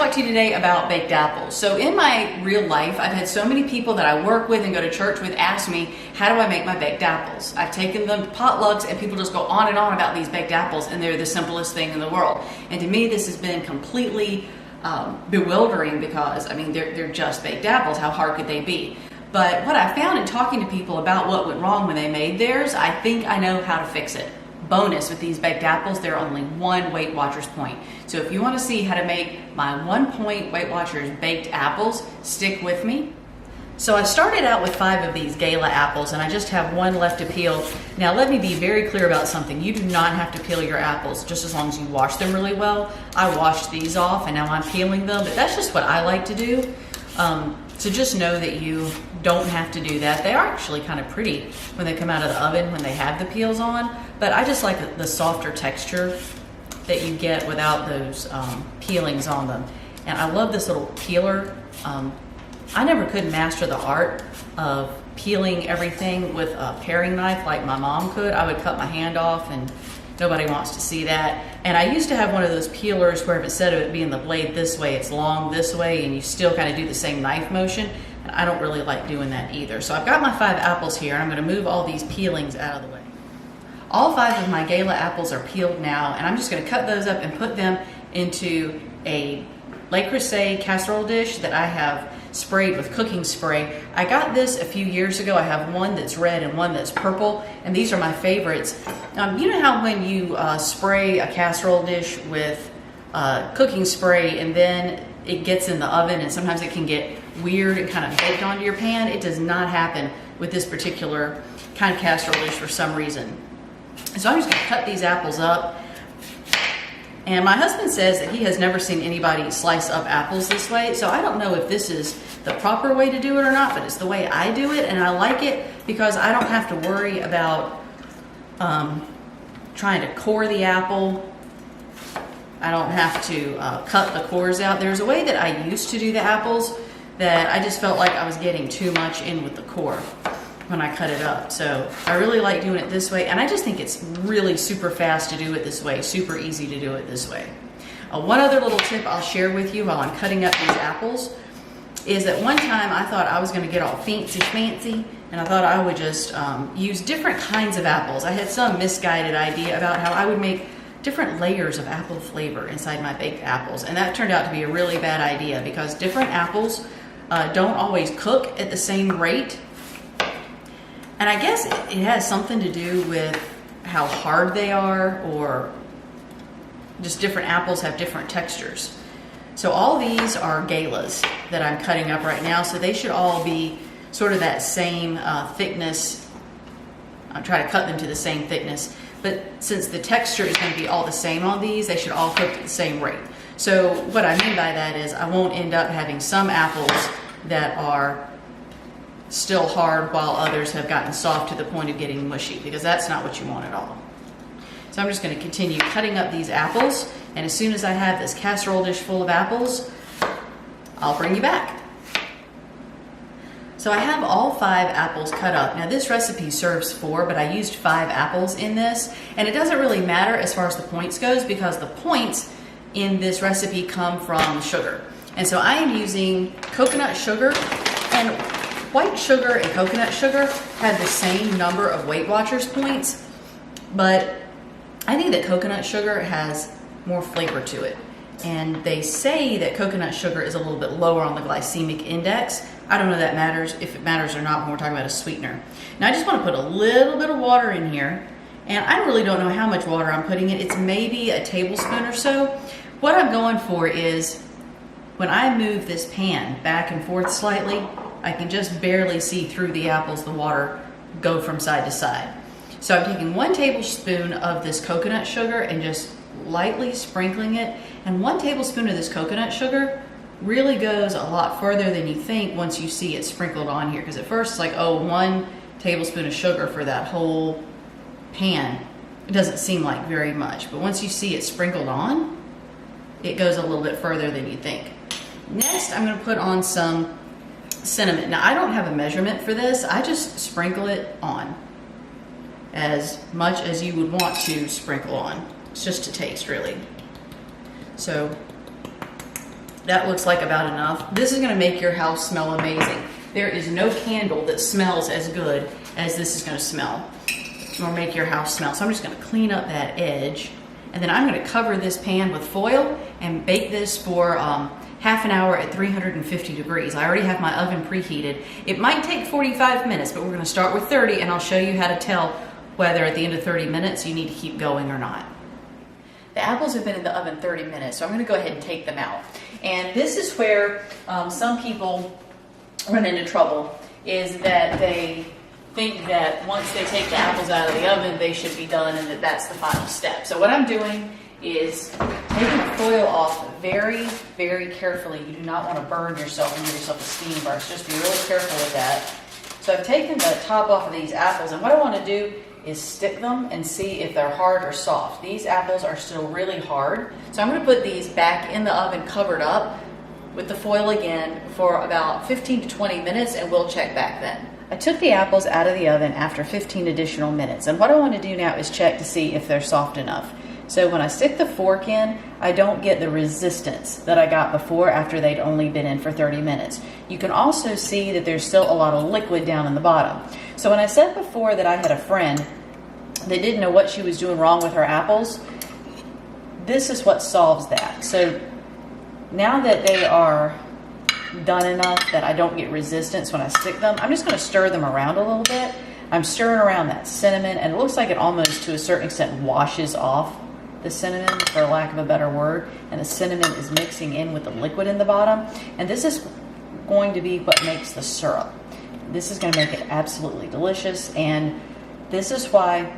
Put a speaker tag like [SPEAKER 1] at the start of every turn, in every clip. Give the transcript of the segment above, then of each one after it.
[SPEAKER 1] talk to you today about baked apples. So in my real life, I've had so many people that I work with and go to church with ask me, how do I make my baked apples? I've taken them to potlucks and people just go on and on about these baked apples, and they're the simplest thing in the world. And to me, this has been completely bewildering because, I mean, they're just baked apples. How hard could they be? But what I found in talking to people about what went wrong when they made theirs, I think I know how to fix it. Bonus with these baked apples, they're only one Weight Watchers point. So if you want to see how to make my 1 point Weight Watchers baked apples, stick with me. So I started out with 5 of these Gala apples and I just have 1 left to peel. Now let me be very clear about something. You do not have to peel your apples just as long as you wash them really well. I washed these off and now I'm peeling them, but that's just what I like to do. So just know that you don't have to do that. They are actually kind of pretty when they come out of the oven when they have the peels on, but I just like the softer texture that you get without those peelings on them. And I love this little peeler. I never could master the art of peeling everything with a paring knife like my mom could. I would cut my hand off and nobody wants to see that. And I used to have one of those peelers where instead of it being the blade this way, it's long this way, and you still kind of do the same knife motion. And I don't really like doing that either. So I've got my 5 apples here, and I'm going to move all these peelings out of the way. All 5 of my Gala apples are peeled now, and I'm just going to cut those up and put them into a Le Creuset casserole dish that I have sprayed with cooking spray. I got this a few years ago. I have one that's red and one that's purple, and these are my favorites. You know how when you spray a casserole dish with cooking spray and then it gets in the oven and sometimes it can get weird and kind of baked onto your pan? It does not happen with this particular kind of casserole dish for some reason. So I'm just going to cut these apples up. And my husband says that he has never seen anybody slice up apples this way. So I don't know if this is the proper way to do it or not, but it's the way I do it. And I like it because I don't have to worry about trying to core the apple. I don't have to cut the cores out. There's a way that I used to do the apples that I just felt like I was getting too much in with the core when I cut it up. So I really like doing it this way, and I just think it's really super fast to do it this way, super easy to do it this way. One other little tip I'll share with you while I'm cutting up these apples is that one time I thought I was going to get all fancy, and I thought I would just use different kinds of apples. I had some misguided idea about how I would make different layers of apple flavor inside my baked apples, and that turned out to be a really bad idea because different apples don't always cook at the same rate. And I guess it has something to do with how hard they are, or just different apples have different textures. So all these are Galas that I'm cutting up right now, so they should all be sort of that same thickness. I'll try to cut them to the same thickness, but since the texture is going to be all the same on these, they should all cook at the same rate. So what I mean by that is I won't end up having some apples that are still hard while others have gotten soft to the point of getting mushy, because that's not what you want at all. So I'm just going to continue cutting up these apples, and as soon as I have this casserole dish full of apples, I'll bring you back. So I have all 5 apples cut up. Now this recipe serves 4, but I used 5 apples in this, and it doesn't really matter as far as the points goes because the points in this recipe come from sugar. And so I am using coconut sugar, and white sugar and coconut sugar have the same number of Weight Watchers points, but I think that coconut sugar has more flavor to it. And they say that coconut sugar is a little bit lower on the glycemic index. I don't know if it matters or not when we're talking about a sweetener. Now I just want to put a little bit of water in here, and I really don't know how much water I'm putting in. It's maybe a tablespoon or so. What I'm going for is when I move this pan back and forth slightly, I can just barely see through the apples, the water go from side to side. So I'm taking 1 tablespoon of this coconut sugar and just lightly sprinkling it. And 1 tablespoon of this coconut sugar really goes a lot further than you think once you see it sprinkled on here. Because at first it's like, oh, 1 tablespoon of sugar for that whole pan. It doesn't seem like very much. But once you see it sprinkled on, it goes a little bit further than you think. Next, I'm going to put on some cinnamon. Now I don't have a measurement for this. I just sprinkle it on as much as you would want to sprinkle on. It's just to taste, really. So That looks like about enough. This is gonna make your house smell amazing. There is no candle that smells as good as this is gonna smell, or make your house smell. So I'm just gonna clean up that edge, and then I'm gonna cover this pan with foil and bake this for half an hour at 350 degrees. I already have my oven preheated. It might take 45 minutes, but we're gonna start with 30, and I'll show you how to tell whether at the end of 30 minutes you need to keep going or not. The apples have been in the oven 30 minutes, so I'm gonna go ahead and take them out. And this is where some people run into trouble, is that they think that once they take the apples out of the oven, they should be done and that that's the final step. So what I'm doing is taking the foil off very, very carefully. You do not want to burn yourself and give yourself a steam burst. Just be really careful with that. So I've taken the top off of these apples, and what I want to do is stick them and see if they're hard or soft. These apples are still really hard. So I'm going to put these back in the oven covered up with the foil again for about 15 to 20 minutes, and we'll check back then. I took the apples out of the oven after 15 additional minutes, and what I want to do now is check to see if they're soft enough. So when I stick the fork in, I don't get the resistance that I got before after they'd only been in for 30 minutes. You can also see that there's still a lot of liquid down in the bottom. So when I said before that I had a friend that didn't know what she was doing wrong with her apples, this is what solves that. So now that they are done enough that I don't get resistance when I stick them, I'm just going to stir them around a little bit. I'm stirring around that cinnamon, and it looks like it almost to a certain extent washes off the cinnamon, for lack of a better word, and the cinnamon is mixing in with the liquid in the bottom. And this is going to be what makes the syrup. This is going to make it absolutely delicious, and this is why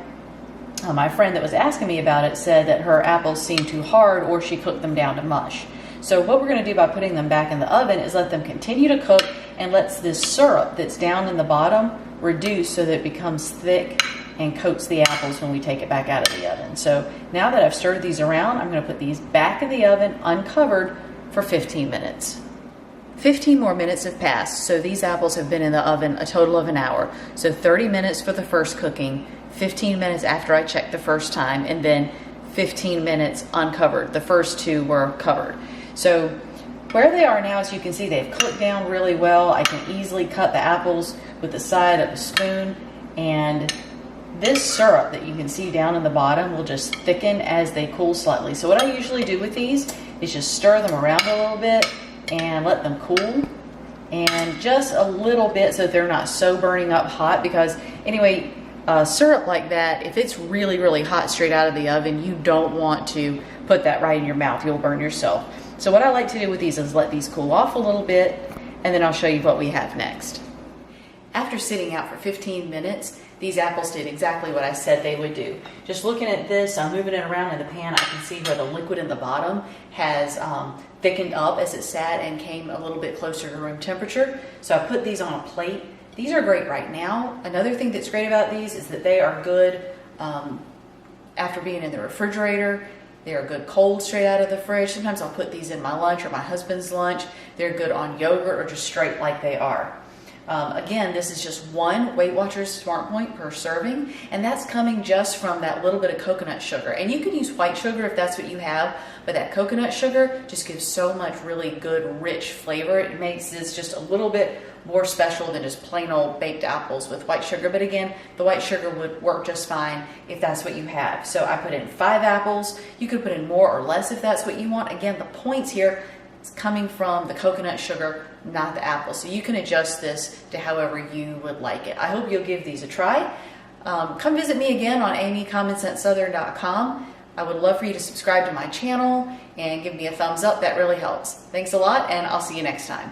[SPEAKER 1] my friend that was asking me about it said that her apples seemed too hard, or she cooked them down to mush. So what we're going to do by putting them back in the oven is let them continue to cook and lets this syrup that's down in the bottom reduce so that it becomes thick and coats the apples when we take it back out of the oven. So now that I've stirred these around, I'm going to put these back in the oven uncovered for 15 minutes. 15 more minutes have passed, so these apples have been in the oven a total of an hour. So 30 minutes for the first cooking, 15 minutes after I checked the first time, and then 15 minutes uncovered. The first two were covered. So where they are now, as you can see, they've cooked down really well. I can easily cut the apples with the side of a spoon, and this syrup that you can see down in the bottom will just thicken as they cool slightly. So what I usually do with these is just stir them around a little bit and let them cool, and just a little bit so that they're not so burning up hot, because anyway, syrup like that, if it's really, really hot straight out of the oven, you don't want to put that right in your mouth. You'll burn yourself. So what I like to do with these is let these cool off a little bit, and then I'll show you what we have next. After sitting out for 15 minutes, these apples did exactly what I said they would do. Just looking at this, I'm moving it around in the pan, I can see where the liquid in the bottom has thickened up as it sat and came a little bit closer to room temperature. So I put these on a plate. These are great right now. Another thing that's great about these is that they are good after being in the refrigerator. They are good cold straight out of the fridge. Sometimes I'll put these in my lunch or my husband's lunch. They're good on yogurt or just straight like they are. Again, this is just one Weight Watchers Smart Point per serving, and that's coming just from that little bit of coconut sugar. And you can use white sugar if that's what you have, but that coconut sugar just gives so much really good, rich flavor. It makes this just a little bit more special than just plain old baked apples with white sugar. But again, the white sugar would work just fine if that's what you have. So I put in 5 apples. You could put in more or less if that's what you want. Again, the points here, it's coming from the coconut sugar, not the apple. So you can adjust this to however you would like it. I hope you'll give these a try. Come visit me again on amycommonsensesouthern.com. I would love for you to subscribe to my channel and give me a thumbs up. That really helps. Thanks a lot, and I'll see you next time.